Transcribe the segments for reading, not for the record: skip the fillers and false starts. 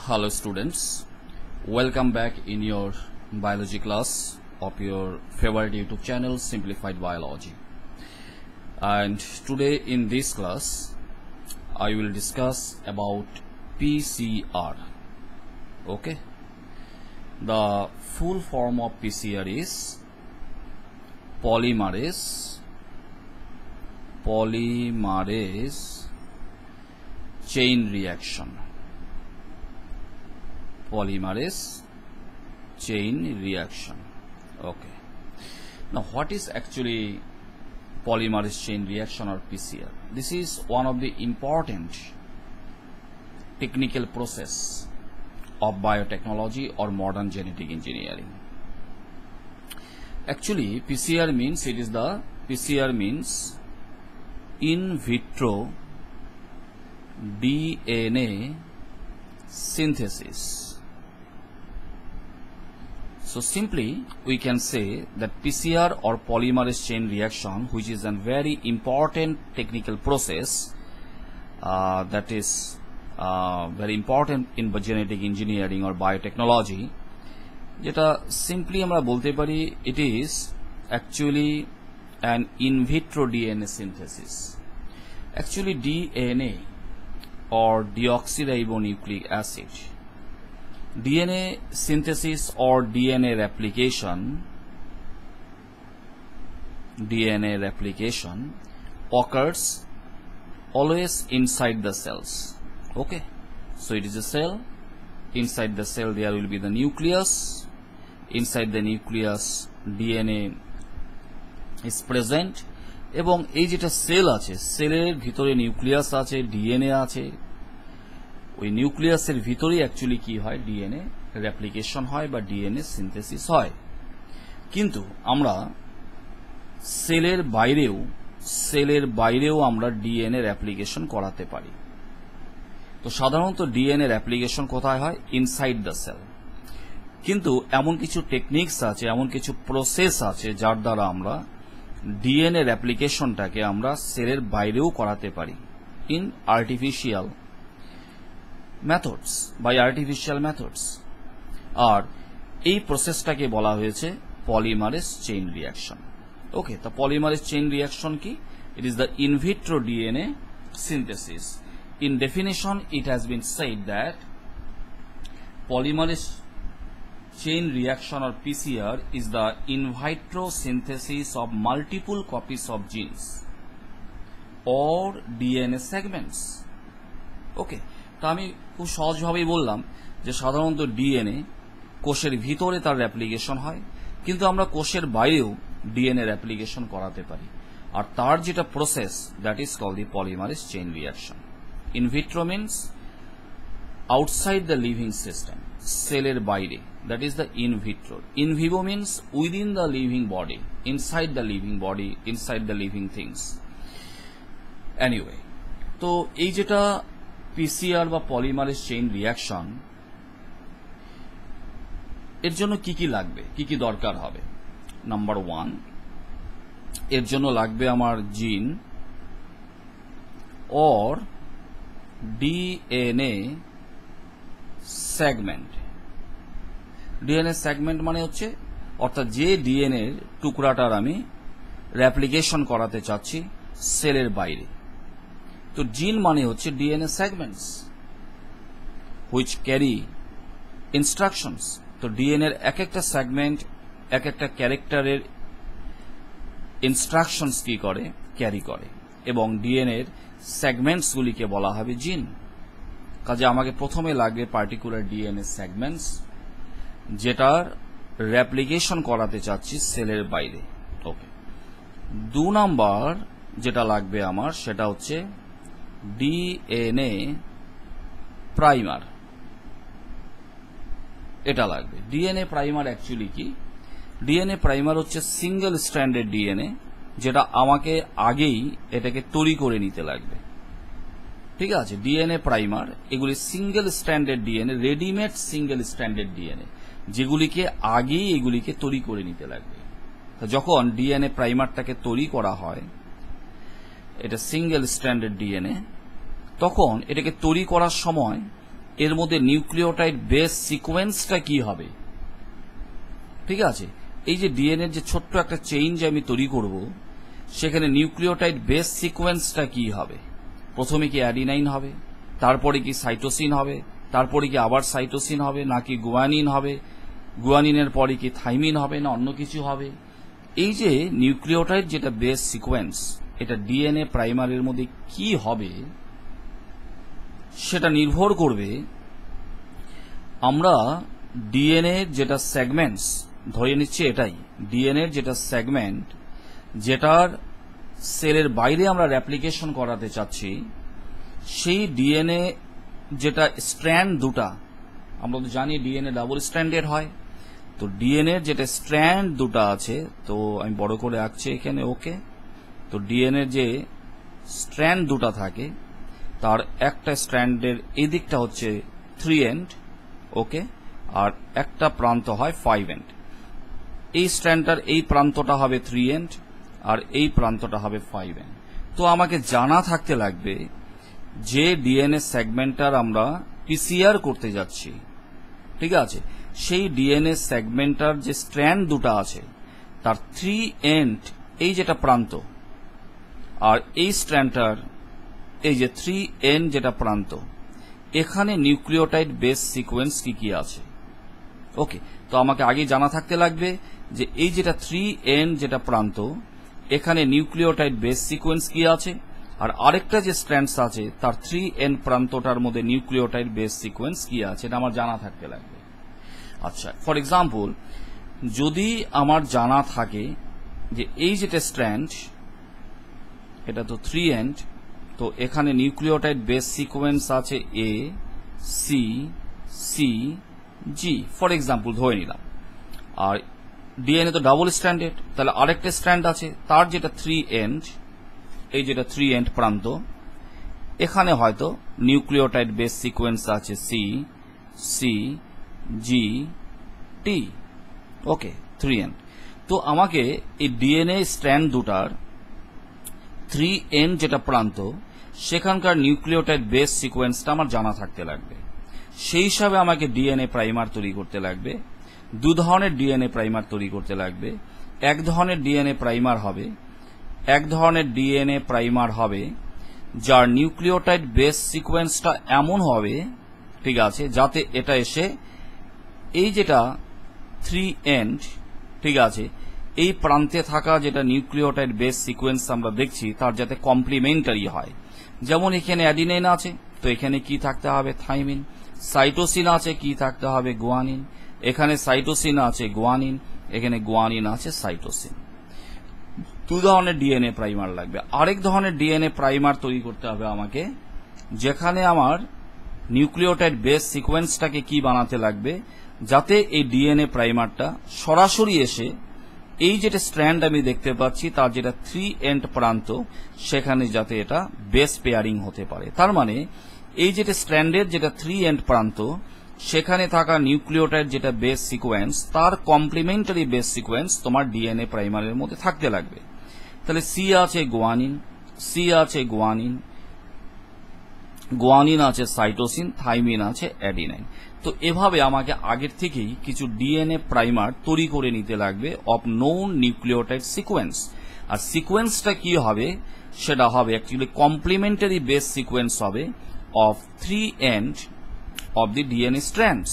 Hello students, welcome back in your biology class of your favorite YouTube channel Simplified Biology. And today in this class I will discuss about PCR. Okay, the full form of PCR is polymerase chain reaction. Polymerase chain reaction. Okay, now what is actually polymerase chain reaction or PCR? This is one of the important technical process of biotechnology or modern genetic engineering. Actually PCR means in vitro DNA synthesis. So simply we can say that PCR or polymerase chain reaction, which is a very important technical process that is very important in genetic engineering or biotechnology, যেটা simply আমরা বলতে পারি it is actually an in vitro DNA synthesis. Actually DNA or deoxyribonucleic acid, DNA synthesis or DNA replication occurs always inside the cells. Okay, so it is a cell. Inside the cell there will be the nucleus. Inside the nucleus DNA is present, এবং এই যেটা sell আছে সেলের ভিতরে nucleus আছে, DNA আছে, ওই নিউক্লিয়াসের ভিতরেই অ্যাকচুয়ালি কি হয়, ডিএনএ রেপ্লিকেশন হয় বা ডিএনএ সিনথেসিস হয়। কিন্তু আমরা সেলের বাইরেও আমরা ডিএনএ রেপ্লিকেশন করাতে পারি। তো সাধারণত ডিএনএ রেপ্লিকেশন কোথায় হয়? Inside the cell. কিন্তু এমন কিছু টেকনিক্স আছে, এমন কিছু প্রসেস আছে যার দ্বারা আমরা ডিএনএ রেপ্লিকেশনটাকে আমরা সেলের বাইরেও করাতে পারি in artificial methods by artificial methods. আর এই প্রসেসটাকে বলা হয়েছে পলিমারেজ চেইন রিয়াকশন। ওকে, তো পলিমারেজ চেইন রিয়াকশন কি? It is the in vitro DNA synthesis. In definition, it has been said that polymerase chain reaction or PCR is the in vitro synthesis of multiple copies of genes or DNA segments. Okay, তো আমি খুব সহজভাবেই বললাম যে সাধারণত DNA কোষের ভিতরে তার replication হয়, কিন্তু আমরা কোষের বাইরেও ডিএনএ রেপ্লিকেশন করাতে পারি। আর তার যেটা process, that is called the polymerase chain reaction. In vitro means outside the living system, সেলের বাইরে, that is the in vitro. In vivo means within the living body, inside the living body, inside the living things. Anyway, তো এই যেটা PCR বা polymerase chain reaction, এর জন্য কি কি লাগবে, কি কি দরকার হবে? নাম্বার 1, এর জন্য লাগবে আমার জিন or DNA segment. DNA segment মানে হচ্ছে অর্থাৎ যে ডিএনএ টুকরাটার আমি রেপ্লিকেশন করাতে চাচ্ছি সেলের বাইরে। তো জিন মানে হচ্ছে DNA segments which carry instructions. তো ডিএনএর এক একটা সেগমেন্ট এক একটা ক্যারেক্টারের ইনস্ট্রাকশনস কি করে, ক্যারি করে, এবং ডিএনএর সেগমেন্টস গুলিকে বলা হবে জিন। কাজে আমাকে প্রথমে লাগবে পার্টিকুলার ডিএনএ সেগমেন্টস যেটার রেপ্লিকেশন করাতে চাচ্ছি সেলের বাইরে। ওকে, 2 নাম্বার যেটা লাগবে আমার সেটা হচ্ছে ডিএনএ প্রাইমার। এটা লাগবে। ডিএনএ প্রাইমার অ্যাকচুয়ালি কি? ডিএনএ প্রাইমার হচ্ছে সিঙ্গেল স্ট্র্যান্ডেড ডিএনএ যেটা আমাকে আগেই এটাকে তৈরি করে নিতে লাগবে। ঠিক আছে, ডিএনএ প্রাইমার এগুলি single stranded DNA, readymade single stranded DNA, যেগুলিকে আগেই এগুলিকে তৈরি করে নিতে লাগবে। যখন ডিএনএ প্রাইমারটাকে তৈরি করা হয়, এটা সিঙ্গেল স্ট্র্যান্ডেড ডিএনএ, তখন এটাকে তৈরি করার সময় এর মধ্যে নিউক্লিওটাইড বেস সিকোয়েন্সটা কি হবে। ঠিক আছে, এই যে ডিএনএ যে ছোট্ট একটা চেইন যে আমি তৈরি করব, সেখানে নিউক্লিওটাইড বেস সিকোয়েন্সটা কি হবে। প্রথমে কি অ্যাডিনাইন হবে, তারপরে কি সাইটোসিন হবে, তারপরে কি আবার সাইটোসিন হবে, নাকি গুয়ানিন হবে, গুয়ানিনের পরে কি থাইমিন হবে, না অন্য কিছু হবে। এই যে নিউক্লিওটাইড যেটা বেস সিকোয়েন্স, এটা ডিএনএ প্রাইমারের মধ্যে কি হবে সেটা নির্ভর করবে আমরা ডিএনএ যেটা সেগমেন্টস ধরে নিচ্ছি, এটাই ডিএনএ যেটা সেগমেন্ট, যেটার সেলের বাইরে আমরা রেপ্লিকেশন করাতে চাচ্ছি, সেই ডিএনএ যেটা স্ট্র্যান্ড দুটা, আমরা তো জানি ডিএনএ ডাবল স্ট্র্যান্ডেড হয়, তো ডিএনএ যেটা স্ট্র্যান্ড দুটা আছে, তো আমি বড় করে আঁকছি এখানে, ওকে। তো ডিএনএ যে স্ট্র্যান্ড দুটা থাকে, তার একটা স্ট্র্যান্ডের এই দিকটা হচ্ছে 3 এন্ড, ওকে, আর একটা প্রান্ত হয় 5 এন্ড। এই স্ট্র্যান্ডটার এই প্রান্তটা হবে 3 এন্ড আর এই প্রান্তটা হবে 5 এন্ড। তো আমাকে জানা থাকতে লাগবে যে ডিএনএ সেগমেন্টটার আমরা পিসিআর করতে যাচ্ছি, ঠিক আছে, সেই ডিএনএ সেগমেন্টটার যে স্ট্র্যান্ড দুটা আছে তার 3 এন্ড এই যেটা প্রান্ত, আর এই স্ট্র্যান্ডটার এই যে 3 এন্ড যেটা প্রান্ত, এখানে নিউক্লিওটাইড বেস সিকোয়েন্স কি কি আছে। ওকে, তো আমাকে আগে জানা থাকতে লাগবে যে এই যেটা 3 এন্ড যেটা প্রান্ত, এখানে নিউক্লিওটাইড বেস সিকোয়েন্স কি আছে, আর আরেকটা যে স্ট্র্যান্ডস আছে তার 3 এন্ড প্রান্তটার মধ্যে নিউক্লিওটাইড বেস সিকোয়েন্স কি আছে, এটা আমার জানা থাকতে লাগবে। আচ্ছা, ফর এক্সাম্পল, যদি আমার জানা থাকে যে এই যেটা স্ট্র্যান্ড, এটা তো 3 এন্ড, তো এখানে নিউক্লিওটাইড বেস সিকোয়েন্স আছে A, C, C, G, for example ধরে নিলাম। আর ডিএনএ তো ডাবল স্ট্র্যান্ডেড, তাহলে আরেকটা স্ট্র্যান্ড আছে, তার যেটা 3 এন্ড, এই যেটা 3 এন্ড প্রান্ত, এখানে হয়তো নিউক্লিওটাইড বেস সিকোয়েন্স আছে C, C, G, T, okay, 3 end. তো আমাকে এই ডিএনএ স্ট্র্যান্ড দুটার 3 এন্ড যেটা প্রান্ত, সেখানকার নিউক্লিওটাইড বেস সিকোয়েন্সটা আমার জানা থাকতে লাগবে। সেই হিসাবে আমাকে ডিএনএ প্রাইমার তৈরি করতে লাগবে। 2 ধরনের ডিএনএ প্রাইমার তৈরি করতে লাগবে। এক ধরনের ডিএনএ প্রাইমার হবে, এক ধরনের ডিএনএ প্রাইমার হবে যার নিউক্লিওটাইড বেস সিকোয়েন্সটা এমন হবে, ঠিক আছে, যাতে এটা এসে এই যেটা 3 এন্ড, ঠিক আছে, এই প্রান্তে থাকা যেটা নিউক্লিওটাইড বেস সিকোয়েন্স আমরা দেখছি তার যাতে কমপ্লিমেন্টারি হয়। যেমন এখানে অ্যাডিনাইন আছে, তো এখানে কি থাকতে হবে, থাইমিন। সাইটোসিন আছে, কি থাকতে হবে, গুয়ানিন। এখানে সাইটোসিন আছে, গুয়ানিন, এখানে গুয়ানিন আছে, সাইটোসিন। 2 ধরনের ডিএনএ প্রাইমার লাগবে। আরেক ধরনের ডিএনএ প্রাইমার তৈরি করতে হবে আমাকে, যেখানে আমার নিউক্লিওটাইড বেস সিকোয়েন্সটাকে কি বানাতে লাগবে, যাতে এই ডিএনএ প্রাইমারটা সরাসরি এসে এই যেটা স্ট্র্যান্ড আমি দেখতে পাচ্ছি তার যেটা 3 এন্ড প্রান্ত, সেখানে যাতে এটা বেস পেয়ারিং হতে পারে। তার মানে এই যেটা স্ট্র্যান্ডের যেটা 3 এন্ড প্রান্ত, সেখানে থাকা নিউক্লিওটাইড যেটা বেস সিকোয়েন্স, তার কমপ্লিমেন্টারি বেস সিকোয়েন্স তোমার ডিএনএ প্রাইমারের মধ্যে থাকতে লাগবে। তাহলে সি আছে গুয়ানিন, সি আছে গুয়ানিন, গুয়ানিন আছে সাইটোসিন, থাইমিন আছে অ্যাডিনাইন। তো এভাবে আমাকে আগের থেকেই কিছু ডিএনএ প্রাইমার তৈরি করে নিতে লাগবে অফ নোন নিউক্লিওটাইড সিকোয়েন্স। আর সিকোয়েন্সটা কি হবে, সেটা হবে অ্যাকচুয়ালি কমপ্লিমেন্টারি বেস সিকোয়েন্স হবে of 3 end of the DNA strands,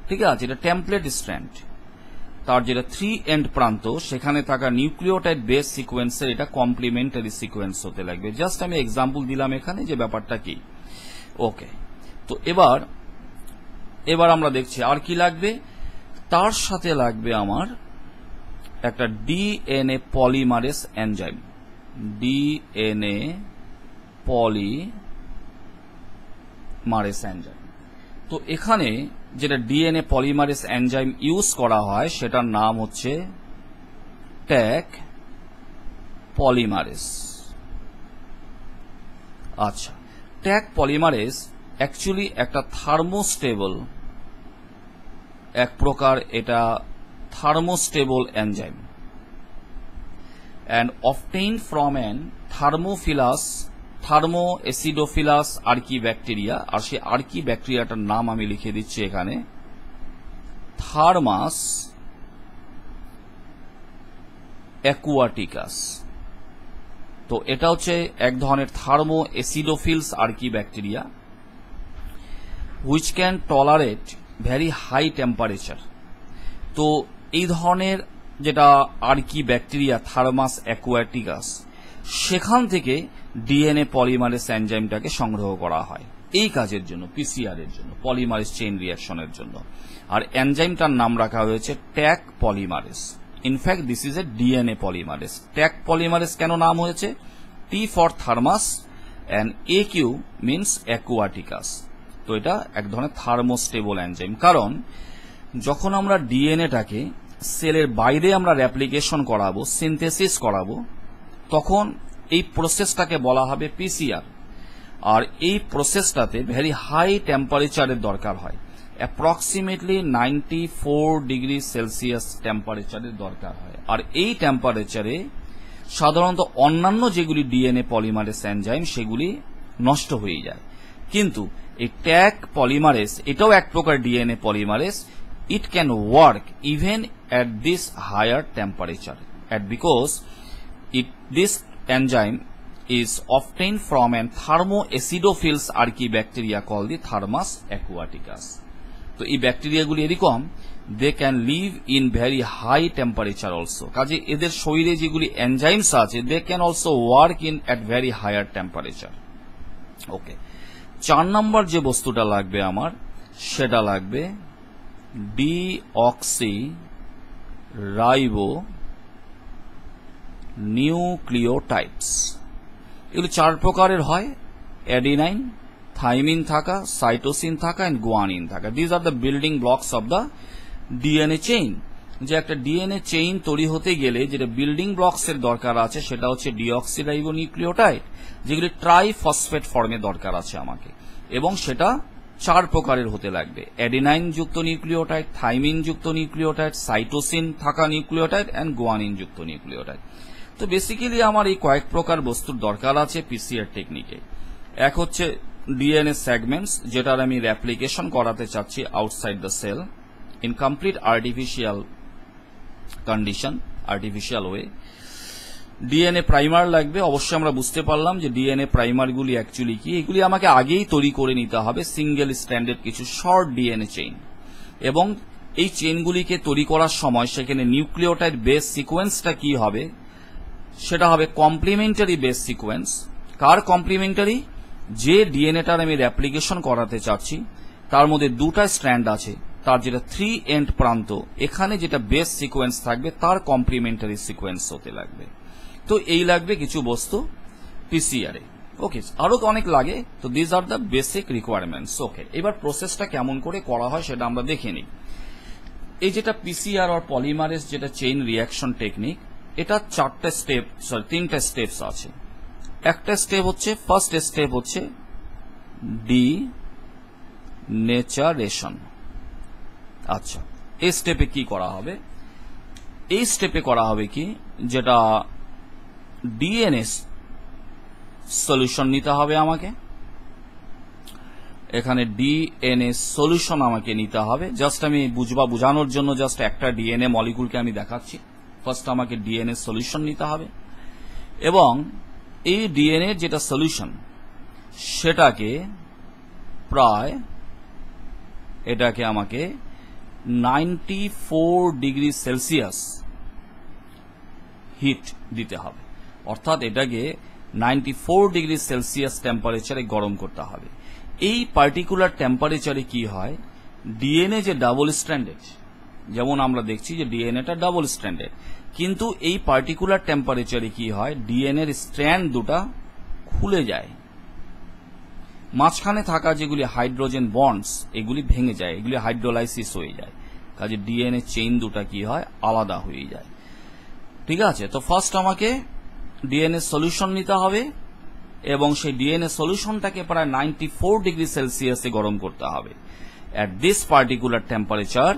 ঠিক আছে, এটা টেমপ্লেট স্ট্র্যান্ড, তার যেটা 3 এন্ড প্রান্ত, সেখানে থাকা নিউক্লিওটাইড বেস সিকোয়েন্সের এটা কমপ্লিমেন্টারি সিকোয়েন্স হতে লাগবে। জাস্ট আমি এক্সাম্পল দিলাম এখানে যে ব্যাপারটা কি। ওকে, তো এবার আমরা দেখছি আর কি লাগবে। তার সাথে লাগবে আমার একটা DNA polymerase enzyme, DNA polymerase enzyme. তো এখানে যেটা ডিএনএ পলিমারেজ এনজাইম ইউজ করা হয় সেটার নাম হচ্ছে ট্যাগ পলিমারেজ। আচ্ছা, ট্যাগ পলিমারেজ অ্যাকচুয়ালি একটা থার্মোস্টেবল, এক প্রকার এটা thermostable enzyme and obtained from an thermophilus thermo acidophilus archaebacteria, আর সেই আর্কি ব্যাকটেরিয়াটার নাম আমি লিখে দিচ্ছি এখানে, থার্মাস অ্যাকুয়াটিকাস। তো এটা হচ্ছে এক ধরনের thermo acidophiles archaebacteria which can tolerate very high temperature. তো এই ধরনের যেটা আর্কি ব্যাকটেরিয়া থার্মাস অ্যাকুয়াটিকাস, সেখান থেকে ডিএনএ পলিমারেজ এনজাইমটাকে সংগ্রহ করা হয় এই কাজের জন্য, পিসিআর এর জন্য, পলিমারেজ চেইন রিঅ্যাকশনের জন্য। আর এনজাইমটার নাম রাখা হয়েছে Taq polymerase. In fact this is a DNA polymerase. Taq polymerase কেন নাম হয়েছে? T for Thermus and A Q means aquaticus. তো এটা এক ধরনের থার্মোস্টেবল এনজাইম, কারণ যখন আমরা ডিএনএটাকে সেলের বাইরে আমরা রেপ্লিকেশন করাবো, সিনথেসিস করাবো, তখন এই প্রসেসটাকে বলা হবে পিসিআর। আর এই প্রসেসটাতে ভেরি হাই টেম্পারেচারের দরকার হয়, অ্যাপ্রক্সিমেটলি 94 ডিগ্রি সেলসিয়াস টেম্পারেচারের দরকার হয়। আর এই টেম্পারেচারে সাধারণত অন্যান্য যেগুলি ডিএনএ পলিমারেজ এনজাইম সেগুলি নষ্ট হয়ে যায়, কিন্তু এই ট্যাক পলিমারেজ এটাও এক প্রকার DNA polymerase. It can work even at this higher temperature, and because this enzyme is obtained from an thermoacidophilus archaebacteria called the Thermus aquaticus. তো এই ব্যাকটেরিয়াগুলি এরকম, they can live in very high temperature also, কাজে এদের শরীরে যেগুলি enzymes আছে they can also work in at very higher temperature. ওকে, 4 নম্বর যে বস্তুটা লাগবে আমার, সেটা লাগবে ডিঅক্সিরাইবো নিউক্লিওটাইডস। এগুলো 4 প্রকারের হয়, অ্যাডিনাইন, থাইমিন থাকা, সাইটোসিন থাকা এন্ড গুয়ানিন থাকা। These are the building blocks of the DNA chain. যে একটা ডিএনএ চেইন তৈরি হতে গেলে যেটা বিল্ডিং ব্লকস এর দরকার আছে সেটা হচ্ছে ডিঅক্সিরাইবো নিউক্লিওটাইড, যেগুলি ট্রাইফসফেট ফর্মে দরকার আছে আমাকে, এবং সেটা 4 প্রকারের হতে লাগবে, অ্যাডিনাইন যুক্ত নিউক্লিওটাইড, থাইমিন যুক্ত নিউক্লিওটাইড, সাইটোসিন থাকা নিউক্লিওটাইড এন্ড গুয়ানিন যুক্ত নিউক্লিওটাইড। তো বেসিক্যালি আমার এই কয়েক প্রকার বস্তুর দরকার আছে পিসিআর টেকনিকে। এক হচ্ছে ডিএনএ সেগমেন্টস, যেটার আমি রেপ্লিকেশন করাতে চাচ্ছি outside the cell in complete artificial condition, artificial way. DNA primer লাগবে। অবশ্যই আমরা বুঝতে পারলাম যে ডিএনএ প্রাইমারগুলি অ্যাকচুয়ালি কি, এগুলি আমাকে আগেই তৈরি করে নিতে হবে, সিঙ্গেল স্ট্যান্ডার্ড কিছু শর্ট ডিএনএ চেইন, এবং এই চেইনগুলিকে তৈরি করার সময় সেখানে নিউক্লিওটাইড বেস সিকোয়েন্সটা কি হবে, সেটা হবে কমপ্লিমেন্টারি বেস সিকোয়েন্স। কার কমপ্লিমেন্টারি? যে ডিএনএটার আমি রেপ্লিকেশন করাতে চাচ্ছি তার মধ্যে 2টা স্ট্র্যান্ড আছে, তার যেটা 3 এন্ড প্রান্ত, এখানে যেটা বেস সিকোয়েন্স থাকবে তার কমপ্লিমেন্টারি সিকোয়েন্স হতে লাগবে। তো এই লাগবে কিছু বস্তু পিসিআর এ। ওকে, আরো অনেক লাগে। তো these are the basic requirements. Okay, এবার প্রসেসটা কেমন করে করা হয় সেটা আমরা দেখে নিই। এই যেটা পিসিআর আর পলিমারেজ যেটা চেইন রিঅ্যাকশন টেকনিক, এটা 3টে স্টেপস আছে। একটা স্টেপ হচ্ছে, ফার্স্ট স্টেপ হচ্ছে ডিনেচারেশন। আচ্ছা, এই স্টেপে কি করা হবে? এই স্টেপে করা হবে কি, যেটা ডিএনএ সলিউশন নিতে হবে আমাকে, এখানে ডিএনএ সলিউশন আমাকে নিতে হবে। জাস্ট আমি বোঝানোর জন্য জাস্ট একটা ডিএনএ মলিকুলকে আমি দেখাচ্ছি। ফার্স্ট আমাকে ডিএনএ সলিউশন নিতে হবে, এবং এই ডিএনএ যেটা সলিউশন সেটাকে প্রায় এটাকে আমাকে 94 ডিগ্রি সেলসিয়াস হিট দিতে হবে, অর্থাৎ এটাকে 94 ডিগ্রি সেলসিয়াস টেম্পারেচারে গরম করতে হবে। এই পার্টিকুলার টেম্পারেচারে কি হয়, ডিএনএ যে ডাবল স্ট্র্যান্ডেড, যেমন আমরা দেখছি যে ডিএনএটা ডাবল স্ট্র্যান্ডেড, কিন্তু এই পার্টিকুলার টেম্পারেচারে কি হয়, ডিএনএর স্ট্র্যান্ড দুটা খুলে যায়, মাঝখানে থাকা যেগুলি হাইড্রোজেন বন্ডস এগুলি ভেঙে যায়, এগুলি হাইড্রোলাইসিস হয়ে যায়, কাজে ডিএনএ চেইন দুটা কি হয়, আলাদা হয়ে যায়। ঠিক আছে, তো ফার্স্ট আমাকে ডিএনএ সলিউশন নিতে হবে, এবং সেই ডিএনএ সলিউশনটাকে প্রায় 94 ডিগ্রি সেলসিয়াসে গরম করতে হবে। At this particular temperature,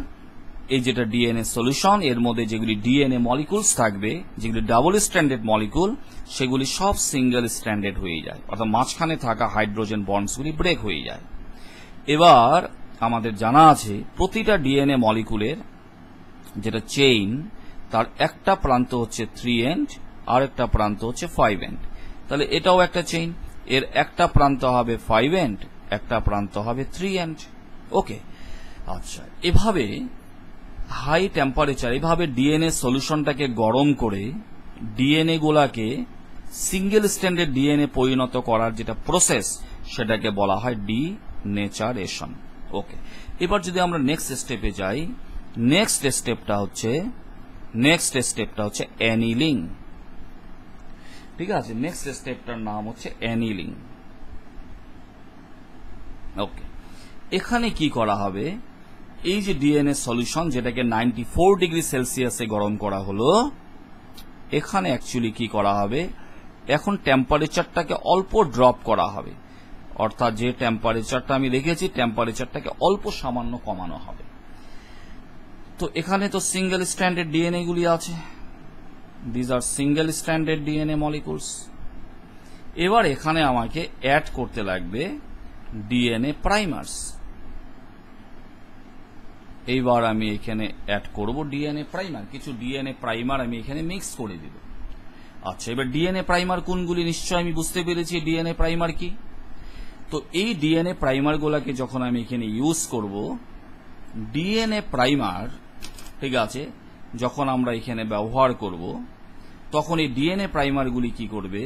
এই যেটা ডিএনএ সলিউশন, এর মধ্যে যেগুলি ডিএনএ মলিকুলস থাকবে, যেগুলি ডাবল স্ট্র্যান্ডেড মলিকুল, সেগুলি সব সিঙ্গেল স্ট্র্যান্ডেড হয়ে যায়, অর্থাৎ মাঝখানে থাকা হাইড্রোজেন বন্ডসগুলি ব্রেক হয়ে যায়। এবার আমাদের জানা আছে প্রতিটা ডিএনএ মলিকুলের যেটা চেইন, তার একটা প্রান্ত হচ্ছে 3 এন্ড আর একটা প্রান্ত হচ্ছে 5 এন্ড। তাহলে এটাও একটা চেইন, এর একটা প্রান্ত হবে 5 এন্ড, একটা প্রান্ত হবে 3 এন্ড। ওকে, আচ্ছা, এভাবে হাই টেম্পারেচার, এভাবে ডিএনএ সলিউশনটাকে গরম করে ডিএনএ গুলাকে সিঙ্গেল স্ট্র্যান্ডেড ডিএনএ পরিণত করার যেটা প্রসেস, সেটাকে বলা হয় ডিনেচারেশন। ওকে, এবার যদি আমরা নেক্সট স্টেপে যাই, নেক্সট স্টেপটা হচ্ছে অ্যানিলিং। ঠিক আছে, নেক্সট স্টেপটার নাম হচ্ছে অ্যানিলিং। ওকে, এখানে কি করা হবে, এই যে ডিএনএ সলিউশন যেটাকে 94 ডিগ্রি সেলসিয়াসে গরম করা হলো, এখানে অ্যাকচুয়ালি কি করা হবে, এখন টেম্পারেচারটাকে অল্প ড্রপ করা হবে, অর্থাৎ যে টেম্পারেচারটা আমি রেখেছি টেম্পারেচারটাকে অল্প সামান্য কমানো হবে। তো এখানে তো সিঙ্গেল স্ট্র্যান্ডেড ডিএনএ গুলি আছে, these are single stranded DNA molecules. এবার এখানে আমাকে অ্যাড করতে লাগবে ডিএনএ প্রাইমার্স। এইবার আমি এখানে অ্যাড করব ডিএনএ প্রাইমার, কিছু ডিএনএ প্রাইমার আমি এখানে মিক্স করে দিব। আচ্ছা, এবার ডিএনএ প্রাইমার কোনগুলি, নিশ্চয় আমি বুঝতে পেরেছি ডিএনএ প্রাইমার কি। তো এই ডিএনএ প্রাইমার গুলাকে যখন আমি এখানে ইউজ করব, ডিএনএ প্রাইমার, ঠিক আছে, যখন আমরা এখানে ব্যবহার করব, তখন এই ডিএনএ প্রাইমারগুলি কি করবে,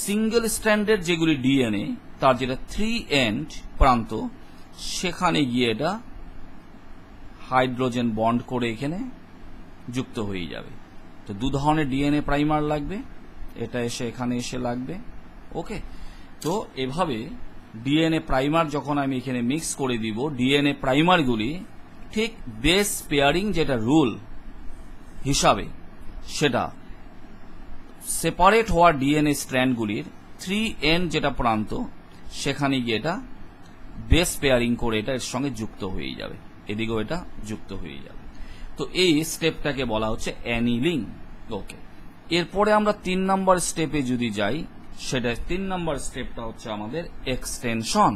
সিঙ্গেল স্ট্র্যান্ডেড যেগুলি ডিএনএ তার যেটা 3 এন্ড প্রান্ত, সেখানে গিয়ে এটা হাইড্রোজেন বন্ড করে এখানে যুক্ত হয়ে যাবে। তো দু ধরনের ডিএনএ প্রাইমার লাগবে, এটা এসে এখানে এসে লাগবে। ওকে, তো এভাবে ডিএনএ প্রাইমার যখন আমি এখানে মিক্স করে দিব, ডিএনএ প্রাইমারগুলি ঠিক বেস পেয়ারিং যেটা রুল হিসাবে, সেটা সেপারেট হওয়া ডিএনএ স্ট্র্যান্ডগুলির 3 এন্ড যেটা প্রান্ত, সেখানে গিয়ে এটা বেস পেয়ারিং করে এটা এর সঙ্গে যুক্ত হয়ে যাবে, এদিকেও এটা যুক্ত হয়ে যাবে। তো এই স্টেপটাকে বলা হচ্ছে অ্যানিলিং। ওকে, এরপরে আমরা 3 নম্বর স্টেপে যদি যাই, সেটা 3 নম্বর স্টেপটা হচ্ছে আমাদের এক্সটেনশন।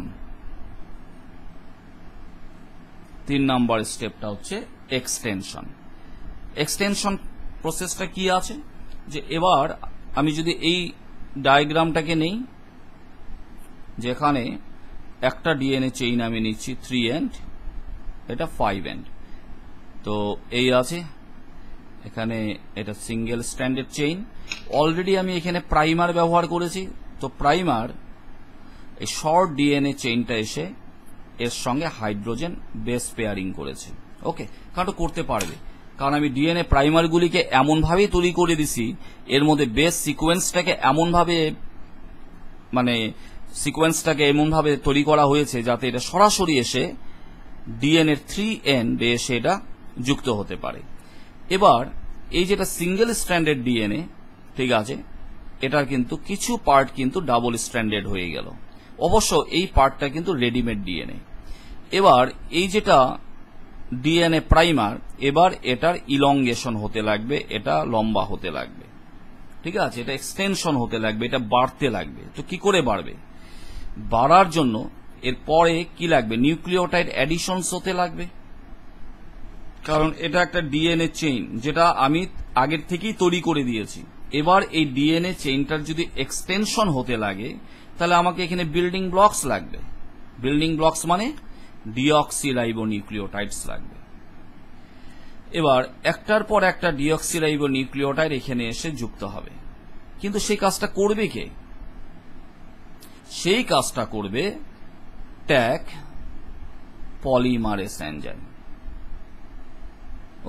3 নম্বর স্টেপটা হচ্ছে এক্সটেনশন। এক্সটেনশন প্রসেসটা কি আছে, যে এবার আমি যদি এই ডায়াগ্রামটাকে নেই, যেখানে একটা ডিএনএ চেইন আমি নিচ্ছি 3 এন্ড, এটা 5 এন্ড, তো এই আছে এখানে, এটা সিঙ্গেল স্ট্র্যান্ডেড চেইন। অলরেডি আমি এখানে প্রাইমার ব্যবহার করেছি, তো প্রাইমার এই শর্ট ডিএনএ চেইনটা এসে এর সঙ্গে হাইড্রোজেন বেস পেয়ারিং করেছে। ওকে, কারণ করতে পারবে, কারণ আমি ডিএনএ প্রাইমারগুলিকে এমনভাবেই তৈরি করে দিছি, এর মধ্যে বেস সিকোয়েন্সটাকে এমনভাবে, মানে সিকোয়েন্সটাকে এমনভাবে তৈরি করা হয়েছে যাতে এটা সরাসরি এসে ডিএনএর 3 এন্ডে এসে এটা যুক্ত হতে পারে। এবার এই যেটা সিঙ্গেল স্ট্র্যান্ডেড ডিএনএ, ঠিক আছে, এটার কিন্তু কিছু পার্ট কিন্তু ডাবল স্ট্র্যান্ডেড হয়ে গেল, অবশ্য এই পার্টটা কিন্তু রেডিমেড ডিএনএ। এবার এই যেটা ডিএনএ প্রাইমার, এবার এটার ইলংগেশন হতে লাগবে, এটা লম্বা হতে লাগবে, ঠিক আছে, এটা এক্সটেনশন হতে লাগবে, এটা বাড়তে লাগবে। তো কি করে বাড়বে, বাড়ার জন্য এরপরে কি লাগবে, নিউক্লিওটাইড অ্যাডিশনস হতে লাগবে, কারণ এটা একটা ডিএনএ চেইন যেটা আমি আগের থেকেই তৈরি করে দিয়েছি। এবার এই ডিএনএ চেইনটার যদি এক্সটেনশন হতে লাগে, তাহলে আমাকে এখানে বিল্ডিং ব্লকস লাগবে। বিল্ডিং ব্লকস মানে ডিঅক্সিরাইবোনিউক্লিওটাইডস লাগবে। এবার একটার পর একটা ডিঅক্সিরাইবোনিউক্লিওটাইড এখানে এসে যুক্ত হবে, কিন্তু সেই কাজটা করবে কে, সেই কাজটা করবে ট্যাগ পলিমারেজ এনজাইম।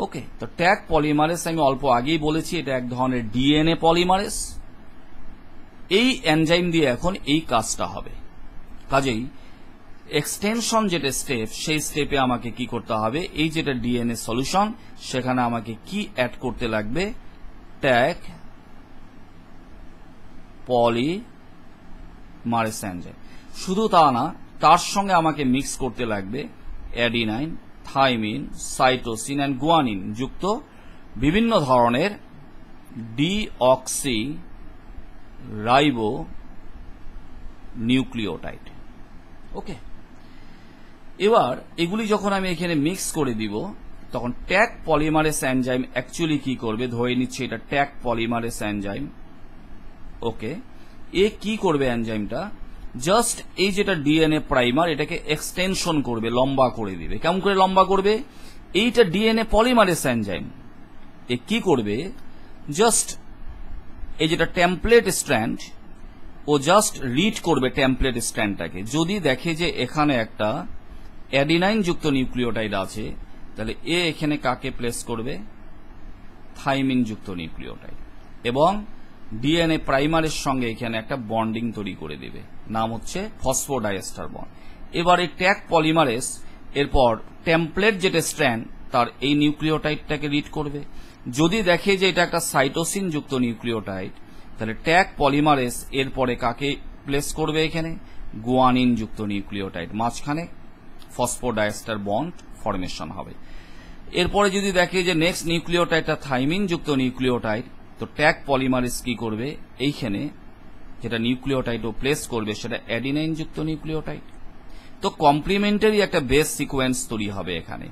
ওকে, তো ট্যাগ পলিমারেজ আমি অল্প আগেই বলেছি, এটা এক ধরনের ডিএনএ পলিমারেজ। এই এনজাইম দিয়ে এখন এই কাজটা হবে। কাজেই এক্সটেনশন যেটা স্টেপ, সেই স্টেপে আমাকে কি করতে হবে, এই যেটা ডিএনএ সলিউশন, সেখানে আমাকে কি অ্যাড করতে লাগবে, ট্যাগ পলিমারেজ এনজাইম। শুধু তা না, তার সঙ্গে আমাকে মিক্স করতে লাগবে adenine thymine, cytosine and guanine যুক্ত বিভিন্ন ধরনের ডিঅক্সি রাইবো নিউক্লিওটাইড। ওকে, এবার এগুলি যখন আমি এখানে মিক্স করে দিব তখন ট্যাগ পলিমারেজ এনজাইম অ্যাকচুয়ালি কি করবে, ধরে নিচ্ছে এটা ট্যাগ পলিমারেজ এনজাইম। ওকে, এ কি করবে এনজাইমটা, জাস্ট এই যেটা ডিএনএ প্রাইমার এটাকে এক্সটেনশন করবে, লম্বা করে দিবে। কেমন করে লম্বা করবে, এইটা ডিএনএ পলিমারেজ এনজাইম, এ কি করবে, জাস্ট এই যেটা টেমপ্লেট স্ট্র্যান্ড ও জাস্ট রিড করবে টেমপ্লেট স্ট্র্যান্ডটাকে। যদি দেখে যে এখানে একটা অ্যাডিনাইন যুক্ত নিউক্লিওটাইড আছে, তাহলে এ এখানে কাকে প্লেস করবে, থাইমিন যুক্ত নিউক্লিওটাইড, এবং ডিএনএ প্রাইমারের সঙ্গে এখানে একটা বন্ডিং তৈরি করে দিবে, নাম হচ্ছে ফসফোডাইএস্টার বন্ড। এবার এই ট্যাগ পলিমারেজ এরপর টেমপ্লেট যেটা স্ট্র্যান্ড তার এই নিউক্লিওটাইডটাকে রিড করবে। যদি দেখে যে এটা একটা সাইটোসিন যুক্ত নিউক্লিওটাইড, তাহলে ট্যাগ পলিমারেজ এরপরে কাকে প্লেস করবে, এখানে গুয়ানিন যুক্ত নিউক্লিওটাইড, মাঝখানে ফসফোডাইএস্টার বন্ড ফরমেশন হবে। এরপরে যদি দেখে যে নেক্সট নিউক্লিওটাইডটা থাইমিন যুক্ত নিউক্লিওটাইড, তো ট্যাগ পলিমারেজ কি করবে, এইখানে যেটা নিউক্লিওটাইড ও প্লেস করবে সেটা অ্যাডিনাইন যুক্ত নিউক্লিওটাইড। তো কমপ্লিমেন্টারি একটা বেস সিকোয়েন্স তৈরি হবে এখানে,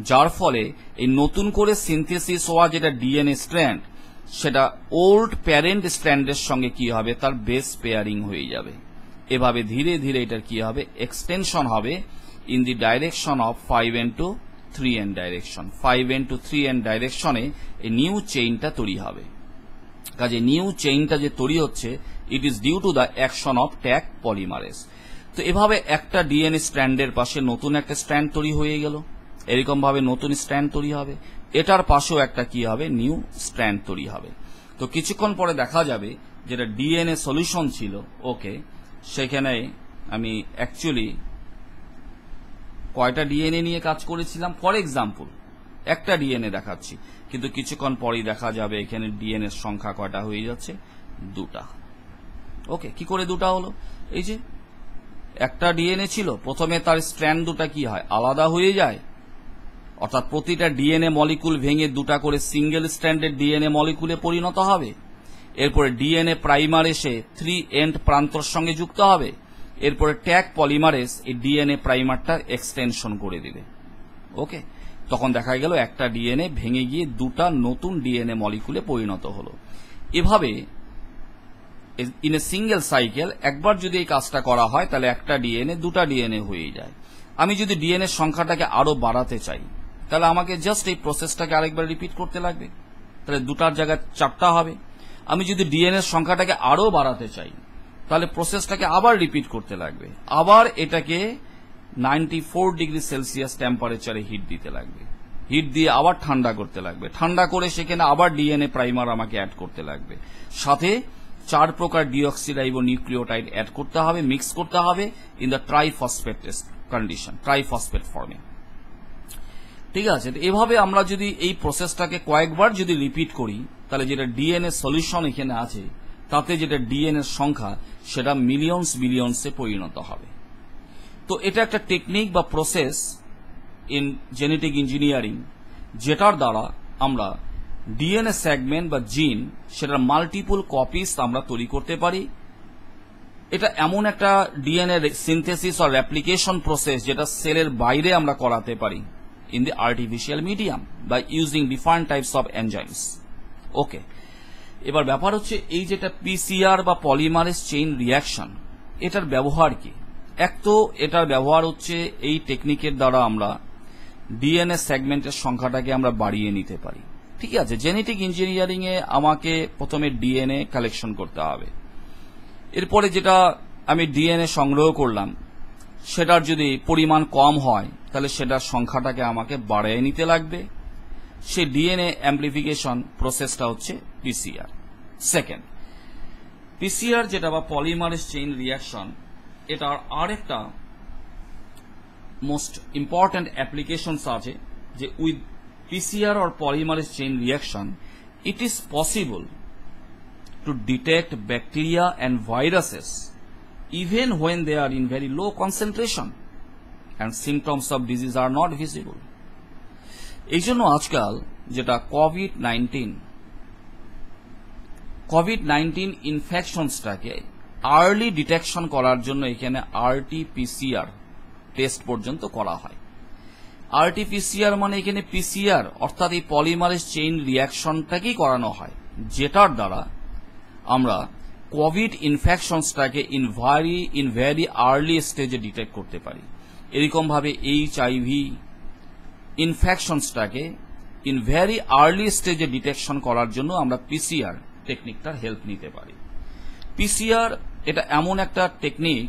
যার ফলে এই নতুন করে সিনথেসিস হওয়া যেটা ডিএনএ স্ট্র্যান্ড সেটা ওল্ড প্যারেন্ট স্ট্র্যান্ডের সঙ্গে কি হবে, তার বেস পেয়ারিং হয়ে যাবে। এভাবে ধীরে ধীরে এটার কি হবে, এক্সটেনশন হবে in the direction of 5n to 3n direction. 5n to 3n ডাইরেকশনে এই নিউ চেইনটা তৈরি হবে। কাজে নিউ চেইনটা যে তৈরি হচ্ছে, it is due to the action of Taq polymerase. তো এভাবে একটা ডিএনএ স্ট্র্যান্ডের পাশে নতুন একটা স্ট্র্যান্ড তৈরি হয়ে গেল, এরকম ভাবে নতুন স্ট্র্যান্ড তৈরি হবে, এটার পাশেও একটা কি হবে, নিউ স্ট্র্যান্ড তৈরি হবে। তো কিছুক্ষণ পরে দেখা যাবে যেটা ডিএনএ সলিউশন ছিল, ওকে, সেখানে আমি অ্যাকচুয়ালি কয়টা ডিএনএ নিয়ে কাজ করেছিলাম, ফর এক্সাম্পল একটা ডিএনএ দেখাচ্ছি, কিন্তু কিছুক্ষণ পরেই দেখা যাবে এখানে ডিএনএ সংখ্যা কয়টা হয়ে যাচ্ছে, দুটা। ওকে, কি করে দুটা হলো, এই যে একটা ডিএনএ ছিল, প্রথমে তার স্ট্র্যান্ড দুটা কি হয়, আলাদা হয়ে যায়, অর্থাৎ প্রতিটা ডিএনএ মলিকুল ভেঙে দুটা করে সিঙ্গেল স্ট্র্যান্ডের ডিএনএ মলিকুলে পরিণত হবে। এরপরে ডিএনএ প্রাইমার এসে 3 এন্ড প্রান্তর সঙ্গে যুক্ত হবে। এরপরে ট্যাগ পলিমারেজ এই ডিএনএ প্রাইমারটা এক্সটেনশন করে দিবে। ওকে, তখন দেখা গেল একটা ডিএনএ ভেঙে গিয়ে দুটা নতুন ডিএনএ মলিকুলে পরিণত হলো। এভাবে ইন এ সিঙ্গেল সাইকেল একবার যদি এই কাজটা করা হয়, তাহলে একটা ডিএনএ দুটা ডিএনএ হয়ে যায়। আমি যদি ডিএনএ সংখ্যাটাকে আরো বাড়াতে চাই, তাহলে আমাকে জাস্ট এই প্রসেসটাকে আরেকবার রিপিট করতে লাগবে, তাহলে দুটার জায়গায় চারটা হবে। আমি যদি ডিএনএ সংখ্যাটাকে আরো বাড়াতে চাই, তাহলে প্রসেসটাকে আবার রিপিট করতে লাগবে, আবার এটাকে 94 ডিগ্রি সেলসিয়াস টেম্পারেচারে হিট দিতে লাগবে, হিট দিয়ে আবার ঠান্ডা করতে লাগবে, ঠান্ডা করে সেখানে আবার ডিএনএ প্রাইমার আমাকে অ্যাড করতে লাগবে, সাথে 4 প্রকার ডিঅক্সিরাইবো নিউক্লিওটাইড অ্যাড করতে হবে, মিক্স করতে হবে in the triphosphate condition, triphosphate ফর্মে। ঠিক আছে, এভাবে আমরা যদি এই প্রসেসটাকে কয়েকবার যদি রিপিট করি, তাহলে যেটা ডিএনএ সলিউশন এখানে আছে তাতে যেটা ডিএনএ সংখ্যা সেটা মিলিয়নস বিলিয়নসে পরিণত হবে। তো এটা একটা টেকনিক বা প্রসেস ইন জেনেটিক ইঞ্জিনিয়ারিং, যেটার দ্বারা আমরা ডিএনএ সেগমেন্ট বা জিন সেটার মাল্টিপল কপিস আমরা তৈরি করতে পারি। এটা এমন একটা ডিএনএ সিনথেসিস আর রেপ্লিকেশন প্রসেস যেটা সেলের বাইরে আমরা করাতে পারি in the artificial medium by using different types of enzymes. Okay, এবার ব্যাপার হচ্ছে এই যেটা পিসিআর বা পলিমারেজ চেইন রিয়াকশন, এটার ব্যবহার কি? এক তো এটার ব্যবহার হচ্ছে এই টেকনিকের দ্বারা আমরা ডিএনএ সেগমেন্টের সংখ্যাটাকে আমরা বাড়িয়ে নিতে পারি। ঠিক আছে, জেনেটিক ইঞ্জিনিয়ারিং এ আমাকে প্রথমে ডিএনএ কালেকশন করতে হবে, এরপরে যেটা আমি ডিএনএ সংগ্রহ করলাম সেটার যদি পরিমাণ কম হয় তাহলে সেটার সংখ্যাটাকে আমাকে বাড়িয়ে নিতে লাগবে। সেই ডিএনএ অ্যাম্প্লিফিকেশন প্রসেসটা হচ্ছে পিসিআর। সেকেন্ড, পিসিআর যেটা বা পলিমারেজ চেইন রিয়াকশন, এটার আরেকটা মোস্ট ইম্পর্টেন্ট অ্যাপ্লিকেশনস আছে যে with PCR or polymerase chain reaction, it is possible to detect bacteria and viruses even when they are in very low concentration and symptoms of disease are not visible. এই জন্য আজকাল যেটা COVID-19 ইনফেকশনসটাকে early detection করার জন্য এখানে RTPCR test পর্যন্ত করা হয়। আরটিপিসিআর মানে এখানে পিসিআর অর্থাৎ এই পলিমারেজ চেইন রিয়াকশনটাকেই করানো হয়, যেটার দ্বারা আমরা কোভিড ইনফেকশনসটাকে ইন ভেরি আর্লি স্টেজে ডিটেক্ট করতে পারি। এরকম ভাবে এইচআইভি ইনফেকশনসটাকে ইন ভেরি আর্লি স্টেজে ডিটেকশন করার জন্য আমরা পিসিআর টেকনিকটার হেল্প নিতে পারি। পিসিআর এটা এমন একটা টেকনিক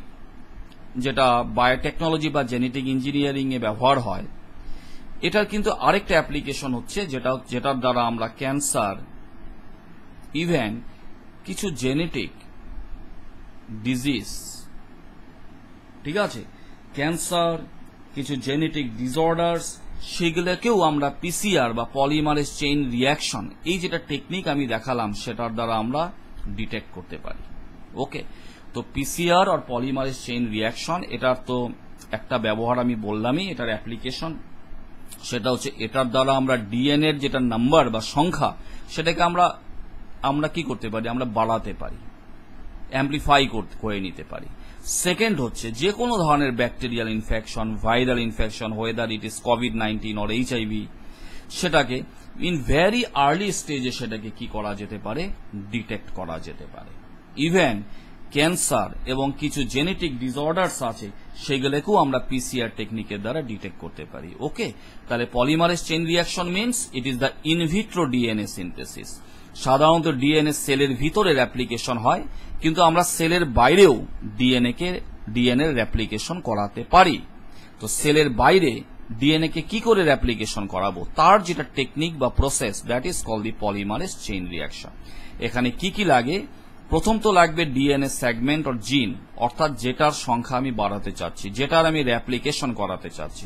যেটা বায়োটেকনোলজি বা জেনেটিক ইঞ্জিনিয়ারিং এ ব্যবহার হয়। এটার কিন্তু আরেকটা অ্যাপ্লিকেশন হচ্ছে যেটার দ্বারা আমরা ক্যান্সার, ইভেন কিছু জেনেটিক ডিজিজ, ঠিক আছে, ক্যান্সার, কিছু জেনেটিক ডিসঅর্ডার্স, সেগুলোকেও আমরা পিসিআর বা পলিমারেজ চেইন রিয়াকশন, এই যেটা টেকনিক আমি দেখালাম সেটার দ্বারা আমরা ডিটেক্ট করতে পারি। ওকে, তো পিসিআর আর পলিমারেজ চেইন রিয়াকশন এটার তো একটা ব্যবহার আমি বললামই, এটার অ্যাপ্লিকেশন সেটা হচ্ছে এটার দ্বারা আমরা ডিএনএর যেটা নাম্বার বা সংখ্যা সেটাকে আমরা কি করতে পারি, আমরা বাড়াতে পারি, অ্যাম্পলিফাই করে নিতে পারি। সেকেন্ড হচ্ছে যে কোনো ধরনের bacterial infection, viral infection, weather it is COVID-19 or HIV, সেটাকে ইন ভেরি আর্লি স্টেজে সেটাকে কি করা যেতে পারে, ডিটেক্ট করা যেতে পারে। ইভেন ক্যান্সার এবং কিছু জেনেটিক ডিসঅর্ডার্স আছে সেগুলোকেও আমরা পিসিআর টেকনিকের দ্বারা ডিটেক্ট করতে পারি। ওকে, তাহলে polymerase chain reaction means it is the in vitro DNA synthesis. সাধারণত ডিএনএ সেলের ভিতরের অ্যাপ্লিকেশন হয়, কিন্তু আমরা সেলের বাইরেও ডিএনএর রেপ্লিকেশন করাতে পারি। তো সেলের বাইরে ডিএনএ কে কি করে রেপ্লিকেশন করাবো, তার যেটা টেকনিক বা process, that is called the polymerase chain reaction. এখানে কি কি লাগে, প্রথম তো লাগবে ডিএনএ সেগমেন্ট অর জিন, অর্থাৎ যেটার সংখ্যা আমি বাড়াতে চাচ্ছি, যেটার আমি রেপ্লিকেশন করাতে চাচ্ছি।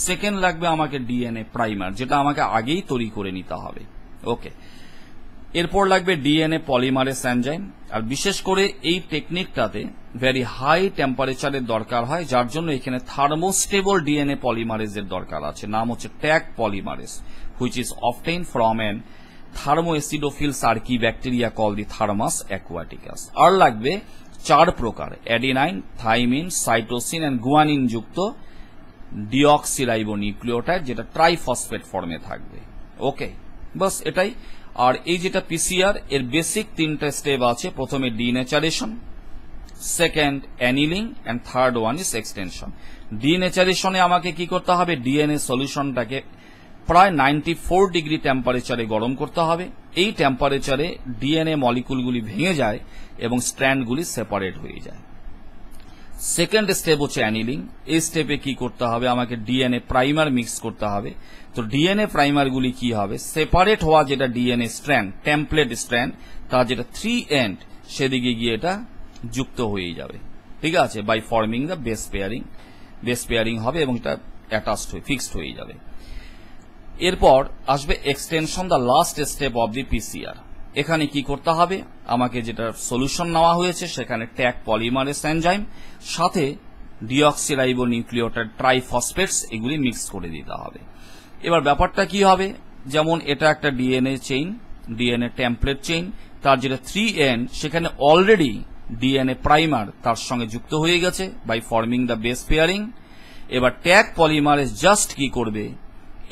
সেকেন্ড লাগবে আমাকে ডিএনএ প্রাইমার, যেটা আমাকে আগেই তৈরি করে নিতে হবে। ওকে, এরপর লাগবে ডিএনএ পলিমারেজ এনজাইম, আর বিশেষ করে এই টেকনিকটাতে ভেরি হাই টেম্পারেচারের দরকার হয়, যার জন্য এখানে থার্মোস্টেবল ডিএনএ পলিমারেজের দরকার আছে। নাম হচ্ছে Taq polymerase, which is obtain from an thermoacidophile archaebacteria call the Thermus aquaticus. আর লাগবে 4 প্রকার adenine, thymine, cytosine and guanine যুক্ত ডিঅক্সিরাইবোনিউক্লিওটাইড, যেটা ট্রাইফসফেট ফর্মে থাকবে। ওকে, বাস এটাই। আর এই যেটা পিসিআর এর বেসিক 3টা স্টেপ আছে। প্রথমে denaturation, second annealing and third one is extension. ডিনেচারেশনে আমাকে কি করতে হবে, ডিএনএ সলিউশনটাকে প্রায় 94 ডিগ্রি টেম্পারেচারে গরম করতে হবে। এই টেম্পারেচারে ডিএনএ মলিকুলগুলি ভেঙে যায় এবং স্ট্র্যান্ডগুলি সেপারেট হয়ে যায়। সেকেন্ড স্টেপ হচ্ছে অ্যানিলিং। এই স্টেপে কি করতে হবে, আমাকে ডিএনএ প্রাইমার মিক্স করতে হবে। তো ডিএনএ প্রাইমারগুলি কি হবে, সেপারেট হওয়া যেটা ডিএনএ স্ট্র্যান্ড, টেমপ্লেট স্ট্র্যান্ড, তার যেটা 3 এন্ড সেদিকে গিয়ে এটা যুক্ত হয়ে যাবে, ঠিক আছে, by forming the base pairing হবে এবং এটা অ্যাটাচড হয়ে ফিক্সড হয়ে যাবে। এরপর আসবে extension, the last step of the PCR. এখানে কি করতে হবে, আমাকে যেটা সলিউশন নেওয়া হয়েছে সেখানে ট্যাগ পলিমারেজ এনজাইম সাথে ডিঅক্সিরাইবোনিউক্লিওটাইড ট্রাইফসফেটস এগুলি মিক্স করে দিতে হবে। এবার ব্যাপারটা কি হবে, যেমন এটা একটা DNA chain, DNA template chain, তার যেটা 3 এন্ড সেখানে অলরেডি ডিএনএ প্রাইমার তার সঙ্গে যুক্ত হয়ে গেছে by forming the base pairing. এবার ট্যাগ পলিমারেজ জাস্ট কি করবে,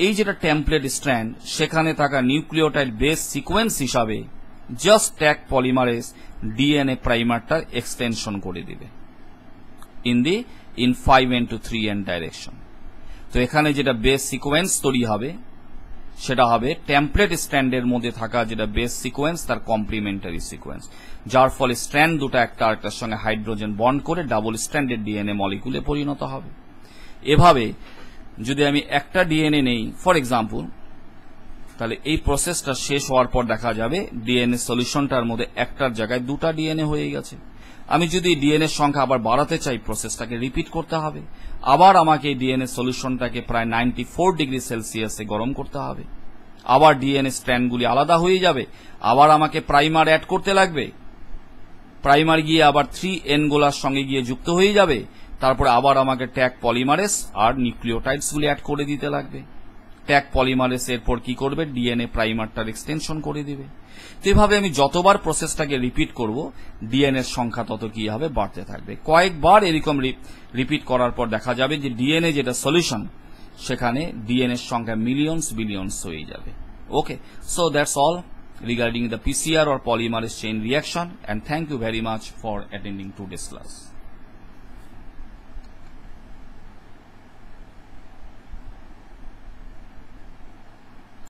এই যেটা টেমপ্লেট স্ট্র্যান্ড সেখানে থাকা নিউক্লিওটাইড বেস সিকোয়েন্স হিসাবে জাস্ট ট্যাগ পলিমারেজ ডিএনএ প্রাইমারটার এক্সটেনশন করে দিবে in 5 end to 3 end direction. তো এখানে যেটা বেস সিকোয়েন্স তৈরি হবে সেটা হবে টেমপ্লেট স্ট্র্যান্ডের মধ্যে থাকা যেটা বেস সিকোয়েন্স তার কমপ্লিমেন্টারি সিকোয়েন্স, যার ফলে স্ট্র্যান্ড দুটো একটা আরেকটার সঙ্গে হাইড্রোজেন বন্ড করে ডাবল স্ট্র্যান্ডেড ডিএনএ মলিকুলে পরিণত হবে। এভাবে যদি আমি একটা ডিএনএ নেই ফর এক্সাম্পল, তাহলে এই প্রসেসটা শেষ হওয়ার পর দেখা যাবে ডিএনএ সলিউশনটার মধ্যে একটার জায়গায় 2টা ডিএনএ হয়ে গেছে। আমি যদি ডিএনএ সংখ্যা আবার বাড়াতে চাই, প্রসেসটাকে রিপিট করতে হবে। আবার আমাকে এই ডিএনএ সলিউশনটাকে প্রায় 94 ডিগ্রি সেলসিয়াসে গরম করতে হবে। আবার ডিএনএ স্ট্র্যান্ডগুলি আলাদা হয়ে যাবে, আবার আমাকে প্রাইমার অ্যাড করতে লাগবে। প্রাইমার গিয়ে আবার 3 এনগুলার সঙ্গে গিয়ে যুক্ত হয়ে যাবে, তারপরে আবার আমাকে ট্যাগ পলিমারেজ আর নিউক্লিওটাইডস গুলি অ্যাড করে দিতে লাগবে। ট্যাগ পলিমারেজ এরপর কি করবে, ডিএনএ প্রাইমারটার এক্সটেনশন করে দিবে। তো এভাবে আমি যতবার প্রসেসটাকে রিপিট করব, ডিএনএ এর সংখ্যা তত কি হবে, বাড়তে থাকবে। কয়েকবার এরকম রিপিট করার পর দেখা যাবে যে ডিএনএ যেটা সলিউশন, সেখানে ডিএনএ এর সংখ্যা মিলিয়নস বিলিয়নস হয়ে যাবে। Okay, so that's all regarding the PCR or polymerase chain reaction, and thank you very much for attending today's class.